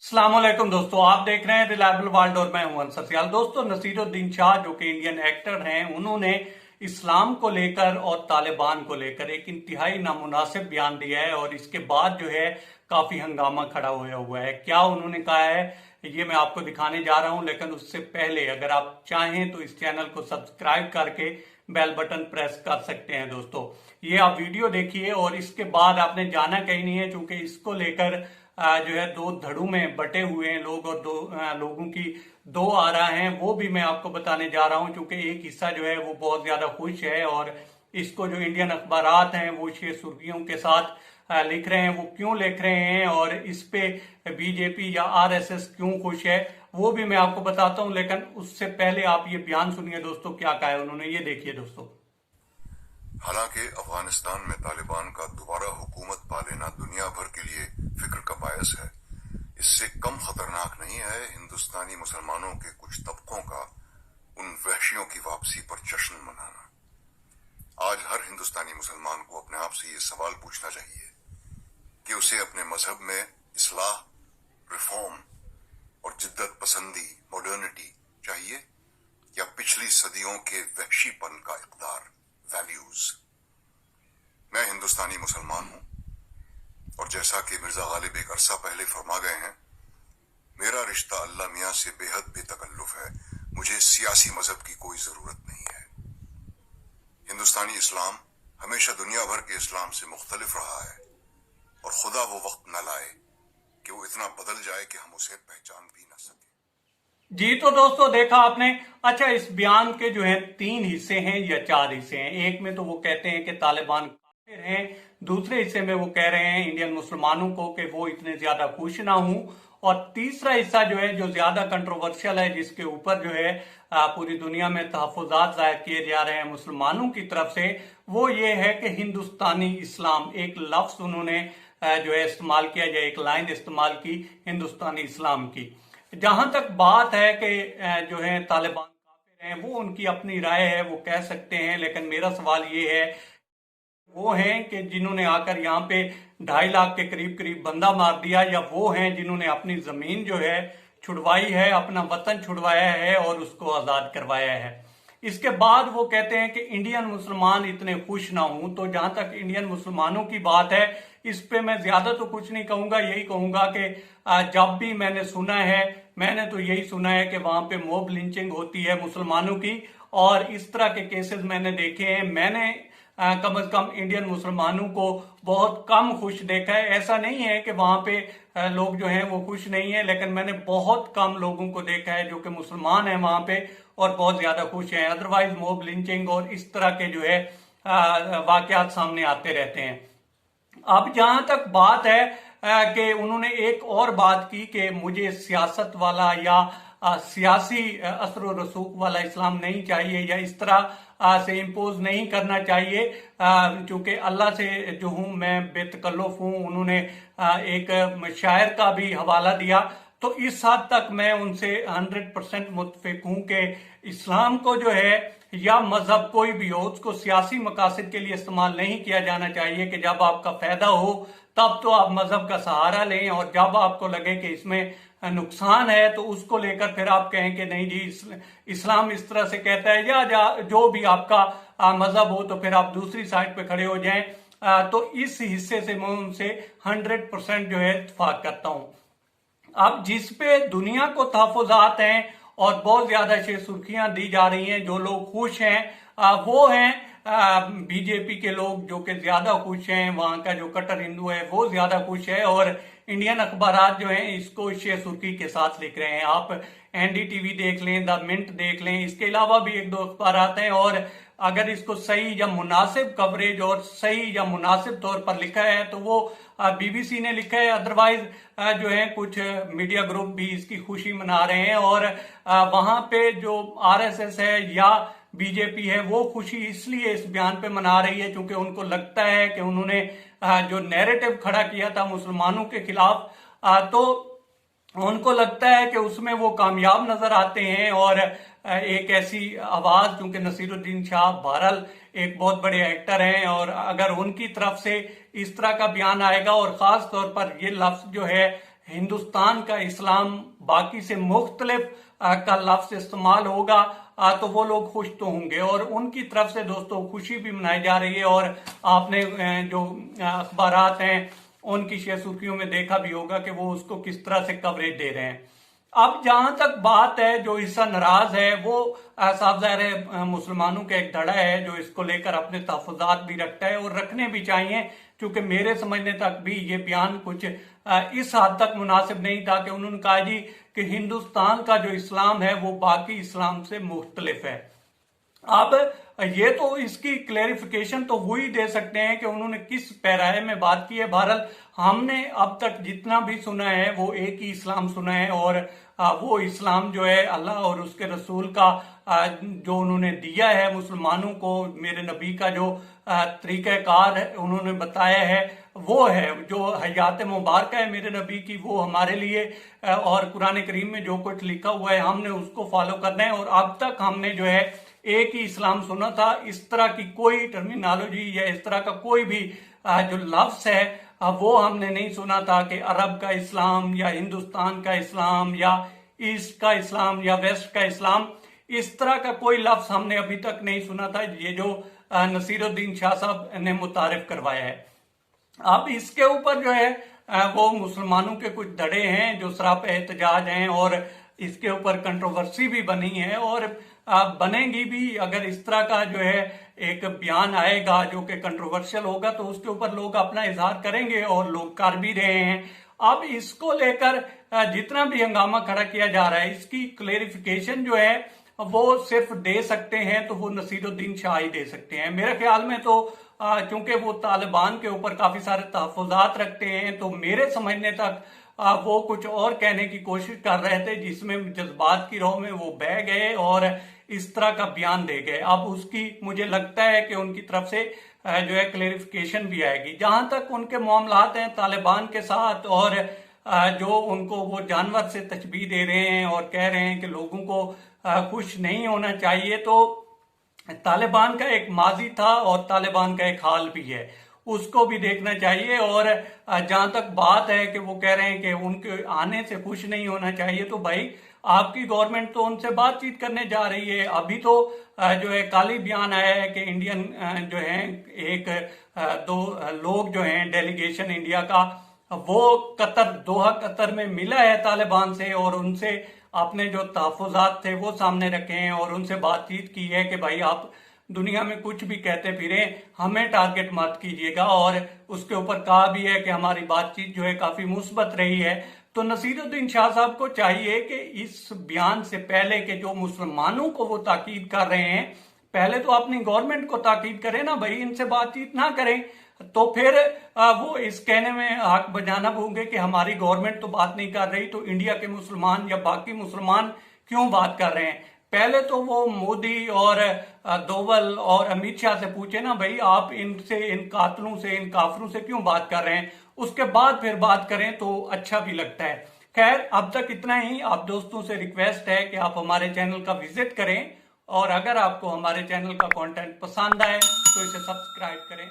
अस्सलामुअलैकुम दोस्तों, आप देख रहे हैं रिलायबल वर्ल्ड और मैं हूं अंसर सियाल। दोस्तों, नसीरुद्दीन शाह जो कि इंडियन एक्टर हैं, उन्होंने इस्लाम को लेकर और तालिबान को लेकर एक इंतहाई नामुनासिब बयान दिया है और इसके बाद जो है काफी हंगामा खड़ा हुआ हुआ है। क्या उन्होंने कहा है ये मैं आपको दिखाने जा रहा हूं, लेकिन उससे पहले अगर आप चाहें तो इस चैनल को सब्सक्राइब करके बेल बटन प्रेस कर सकते हैं। दोस्तों, ये आप वीडियो देखिए और इसके बाद आपने जाना कहीं नहीं है, क्योंकि इसको लेकर जो है दो धड़ों में बटे हुए हैं लोग और दो लोगों की दो आरा हैं। वो भी मैं आपको बताने जा रहा हूं, क्योंकि एक हिस्सा जो है वो बहुत ज्यादा खुश है और इसको जो इंडियन अखबारात हैं वो शेर सुर्खियों के साथ लिख रहे हैं। वो क्यों लिख रहे हैं और इस पे बीजेपी या आरएसएस क्यों खुश है, वो भी मैं आपको बताता हूं। लेकिन उससे पहले आप ये बयान सुनिए दोस्तों, क्या कहा है उन्होंने, ये देखिए दोस्तों। हालांकि अफगानिस्तान में तालिबान का दोबारा हुकूमत पा लेना दुनिया भर के लिए फिक्र का बायस है, इससे कम खतरनाक नहीं है हिंदुस्तानी मुसलमानों के कुछ तबकों का उन वहशियों की वापसी पर जश्न मनाना। आज हर हिंदुस्तानी मुसलमान को अपने आप से ये सवाल पूछना चाहिए कि उसे अपने मजहब में इस्लाह, रिफॉर्म और जिद्दत पसंदी, मॉडर्निटी चाहिए या पिछली सदियों के वहशीपन का इक़दार, वैल्यूज। मैं हिंदुस्तानी मुसलमान हूं और जैसा कि मिर्जा गालिब एक अरसा पहले फरमा गए हैं, मेरा रिश्ता अल्लाह मियां से बेहद बेतकल्लुफ है। मुझे सियासी मजहब की कोई जरूरत नहीं है। हिंदुस्तानी इस्लाम हमेशा दुनिया भर के इस्लाम से मुख्तलिफ रहा है और खुदा वो वक्त न लाए कि वो इतना बदल जाए कि हम उसे पहचान भी न सके। जी तो दोस्तों, देखा आपने। अच्छा, इस बयान के जो है 3 हिस्से हैं या 4 हिस्से हैं। एक में तो वो कहते हैं कि तालिबान काफिर हैं, दूसरे हिस्से में वो कह रहे हैं इंडियन मुसलमानों को कि वो इतने ज्यादा खुश ना हूं, और तीसरा हिस्सा जो है जो ज्यादा कंट्रोवर्शियल है, जिसके ऊपर जो है पूरी दुनिया में तहफुजात जाहिर किए जा रहे हैं मुसलमानों की तरफ से, वो ये है कि हिंदुस्तानी इस्लाम, एक लफ्ज उन्होंने जो है इस्तेमाल किया, या एक लाइन इस्तेमाल की हिंदुस्तानी इस्लाम की। जहां तक बात है कि जो है तालिबान काफिर हैं, वो उनकी अपनी राय है, वो कह सकते हैं। लेकिन मेरा सवाल ये है, वो हैं कि जिन्होंने आकर यहाँ पे 2.5 लाख के करीब करीब बंदा मार दिया, या वो हैं जिन्होंने अपनी जमीन जो है छुड़वाई है, अपना वतन छुड़वाया है और उसको आजाद करवाया है। इसके बाद वो कहते हैं कि इंडियन मुसलमान इतने खुश ना हों। तो जहां तक इंडियन मुसलमानों की बात है, इस पे मैं ज्यादा तो कुछ नहीं कहूंगा। यही कहूंगा कि जब भी मैंने सुना है, मैंने तो यही सुना है कि वहां पे मॉब लिंचिंग होती है मुसलमानों की, और इस तरह के केसेस मैंने देखे हैं। मैंने कम से कम इंडियन मुसलमानों को बहुत कम खुश देखा है। ऐसा नहीं है कि वहां पे लोग जो हैं वो खुश नहीं है, लेकिन मैंने बहुत कम लोगों को देखा है जो कि मुसलमान हैं वहां पे और बहुत ज्यादा खुश हैं। अदरवाइज मॉब लिंचिंग और इस तरह के जो है वाकयात सामने आते रहते हैं। अब जहां तक बात है कि उन्होंने एक और बात की कि मुझे सियासत वाला या सियासी असर व रसूख वाला इस्लाम नहीं चाहिए, या इस तरह से इम्पोज नहीं करना चाहिए, चूंकि अल्लाह से जो हूं मैं बेतकल्लुफ हूं। उन्होंने एक शायर का भी हवाला दिया। तो इस हद तक मैं उनसे 100% मुत्तफिक हूं कि इस्लाम को जो है, या मजहब कोई भी हो, उसको सियासी मकासद के लिए इस्तेमाल नहीं किया जाना चाहिए कि जब आपका फायदा हो तब तो आप मजहब का सहारा लें, और जब आपको लगे कि इसमें नुकसान है तो उसको लेकर फिर आप कहें कि नहीं जी इस्लाम इस तरह से कहता है, या जो भी आपका मजहब हो, तो फिर आप दूसरी साइड पे खड़े हो जाएं। तो इस हिस्से से मैं उनसे 100% जो है इत्तेफाक करता हूं। अब जिस पे दुनिया को तहफुजात हैं और बहुत ज्यादा सुर्खियां दी जा रही हैं, जो लोग खुश हैं वो हैं बीजेपी के लोग, जो कि ज्यादा खुश हैं। वहां का जो कट्टर हिंदू है वो ज्यादा खुश है, और इंडियन अखबारात जो हैं इसको शेर सुर्खी के साथ लिख रहे हैं। आप एनडीटीवी देख लें, द मिंट देख लें, इसके अलावा भी 1-2 अखबारात हैं। और अगर इसको सही या मुनासिब कवरेज और सही या मुनासिब तौर पर लिखा है तो वो बीबीसी ने लिखा है। अदरवाइज जो है कुछ मीडिया ग्रुप भी इसकी खुशी मना रहे हैं, और वहां पे जो आरएसएस है या बीजेपी है वो खुशी इसलिए इस बयान पे मना रही है क्योंकि उनको लगता है कि उन्होंने जो नैरेटिव खड़ा किया था मुसलमानों के खिलाफ, तो उनको लगता है कि उसमें वो कामयाब नजर आते हैं। और एक ऐसी आवाज, क्योंकि नसीरुद्दीन शाह बहरहाल एक बहुत बड़े एक्टर हैं, और अगर उनकी तरफ से इस तरह का बयान आएगा, और खास तौर पर ये लफ्ज जो है हिंदुस्तान का इस्लाम बाकी से मुख्तलिफ का लफ्ज इस्तेमाल होगा तो वो लोग खुश तो होंगे, और उनकी तरफ से दोस्तों खुशी भी मनाई जा रही है। और आपने जो अखबारात हैं उनकी शेयर सुर्खियों में देखा भी होगा कि वो उसको किस तरह से कवरेज दे रहे हैं। अब जहां तक बात है, जो हिस्सा नाराज है वो साफ ज़ाहिर है मुसलमानों का एक धड़ा है जो इसको लेकर अपने तहफ़्फ़ुज़ात भी रखता है और रखने भी चाहिए, क्योंकि मेरे समझने तक भी ये बयान कुछ इस हद तक मुनासिब नहीं था कि उन्होंने कहा जी कि हिंदुस्तान का जो इस्लाम है वो बाकी इस्लाम से मुख्तलिफ है। अब ये तो इसकी क्लैरिफिकेशन तो वही दे सकते हैं कि उन्होंने किस पैराए में बात की है। बहरहाल हमने अब तक जितना भी सुना है वो एक ही इस्लाम सुना है, और वो इस्लाम जो है अल्लाह और उसके रसूल का जो उन्होंने दिया है मुसलमानों को, मेरे नबी का जो तरीक़ाकार है उन्होंने बताया है वो है, जो हयात मुबारक है मेरे नबी की वो हमारे लिए, और कुरान करीम में जो कुछ लिखा हुआ है हमने उसको फॉलो करना है। और अब तक हमने जो है एक ही इस्लाम सुना था। इस तरह की कोई टर्मिनोलॉजी या इस तरह का कोई भी जो लफ्ज है वो हमने नहीं सुना था कि अरब का इस्लाम या हिंदुस्तान का इस्लाम या ईस्ट का इस्लाम या वेस्ट का इस्लाम, इस तरह का कोई लफ्ज हमने अभी तक नहीं सुना था, ये जो नसीरुद्दीन शाह साहब ने मुतारिफ करवाया है। अब इसके ऊपर जो है वो मुसलमानों के कुछ धड़े हैं जो सराप एहतजाज हैं, और इसके ऊपर कंट्रोवर्सी भी बनी है और बनेगी भी। अगर इस तरह का जो है एक बयान आएगा जो कि कंट्रोवर्शियल होगा तो उसके ऊपर लोग अपना इजहार करेंगे, और लोग कर भी रहे हैं। अब इसको लेकर जितना भी हंगामा खड़ा किया जा रहा है, इसकी क्लेरिफिकेशन जो है वो सिर्फ दे सकते हैं तो वो नसीरुद्दीन शाह ही दे सकते हैं। मेरे ख्याल में तो चूंकि वो तालिबान के ऊपर काफी सारे तहफ़्फ़ुज़ात रखते हैं, तो मेरे समझने तक वो कुछ और कहने की कोशिश कर रहे थे जिसमें जज्बात की राह में वो बह गए और इस तरह का बयान दे गए। अब उसकी मुझे लगता है कि उनकी तरफ से जो है क्लेरिफिकेशन भी आएगी। जहां तक उनके मामलात हैं तालिबान के साथ, और जो उनको वो जानवर से तशबीह दे रहे हैं और कह रहे हैं कि लोगों को खुश नहीं होना चाहिए, तो तालिबान का एक माजी था और तालिबान का एक हाल भी है, उसको भी देखना चाहिए। और जहां तक बात है कि वो कह रहे हैं कि उनके आने से खुश नहीं होना चाहिए, तो भाई आपकी गवर्नमेंट तो उनसे बातचीत करने जा रही है। अभी तो जो है कल ही बयान आया है कि इंडियन जो है एक दो लोग जो हैं डेलीगेशन इंडिया का, वो दोहा कतर में मिला है तालिबान से, और उनसे अपने जो तहफ़्फ़ुज़ात थे वो सामने रखे हैं और उनसे बातचीत की है कि भाई आप दुनिया में कुछ भी कहते फिरे, हमें टारगेट मत कीजिएगा। और उसके ऊपर कहा भी है कि हमारी बातचीत जो है काफी मुस्बत रही है। तो नसीरुद्दीन शाह साहब को चाहिए कि इस बयान से पहले के जो मुसलमानों को वो ताकीद कर रहे हैं, पहले तो अपनी गवर्नमेंट को ताकीद करें ना भाई, इनसे बातचीत ना करें, तो फिर वो इस कहने में हक बजाना होंगे कि हमारी गवर्नमेंट तो बात नहीं कर रही, तो इंडिया के मुसलमान या बाकी मुसलमान क्यों बात कर रहे हैं। पहले तो वो मोदी और दोवल और अमित शाह से पूछे ना भाई, आप इनसे, इन कातलों से, इन काफरों से क्यों बात कर रहे हैं, उसके बाद फिर बात करें तो अच्छा भी लगता है। खैर अब तक इतना ही। आप दोस्तों से रिक्वेस्ट है कि आप हमारे चैनल का विजिट करें, और अगर आपको हमारे चैनल का कंटेंट पसंद आए तो इसे सब्सक्राइब करें।